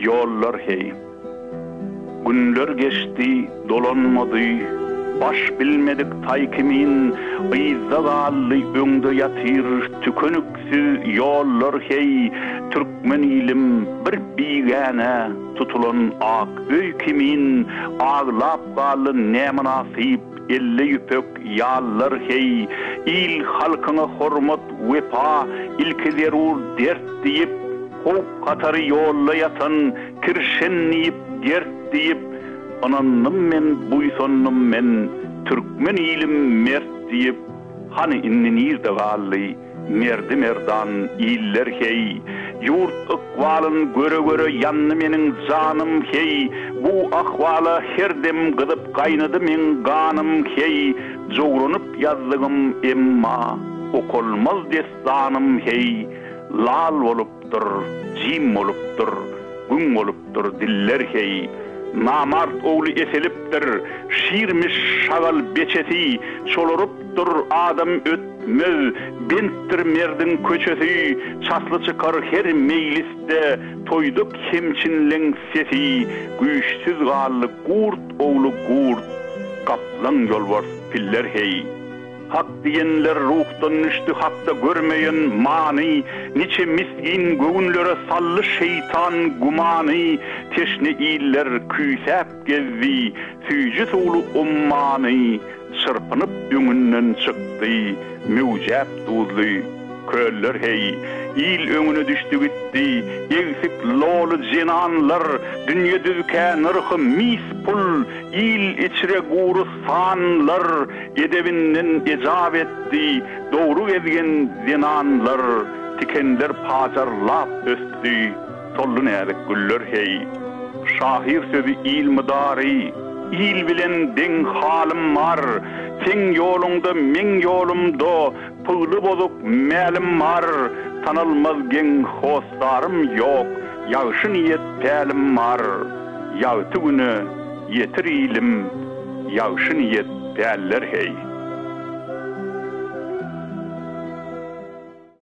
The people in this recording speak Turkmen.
yollar hey. Günler geçti, dolanmadı. Baş bilmedik taykimin, ıyzagallı öňde yatır tükönüksiz yollar hey. Türkmen ilim bir bigane tutulan ak öýkimin, ağlap galy näme nasip elle yüpök yallar hey. İl halkyna hormat wepa ilkezerur dert diýip hop katary yolla yatan kirşenliyip gert diýip anannym men buýsannym men Türkmen ilim mert diýip hani innenirde gally merdi merdan iller hey. Yurt ıkbalın göre göre yanny meniň janym hey. Bu ahwala herdem gydyp gaýnady men ganym hey. Jogranyp ýazdygym emma okulmaz destanım hey. Lal bolupdyr, jim bolupdyr, gün bolupdyr diller hey. Namart oğlu eselipdir, şiirmiş şagal beçeti, çolurupdur adam ötmez, benttir merdin köçesi, çaslı çıkar her mecliste, toyduk hemçinlen sesi, güýçsiz gallı gurt oğlu gurt, kaplan yolvar piller hey. Hak diyenler ruhtan düştü, hakta görmeyen mani, niçe miskin göğünlere sallı şeytan gumani, teşne iller küysep gezdi, süycü soğulu ummani, çırpınıp öňünden çıktı, mücep duzlu köller hey. İl öňüne düştü gitti, eksik lolu jenanlar, dünýe düzkä nırkı mis pul, il içre guru sanlar, edebinden ecab etti, doğru gezgen zinanlar, tikenler pacarlap östü, tollun erik güller hey. Şahir sözü ilmidari, il bilen den halim var, sen yolunda men yolumda, pıglı bozuk melim var, tanılmaz gen hostarım yok, yağşı niyet pelim var, yağtı günü yetir ilim, yağşı niyet peller hey.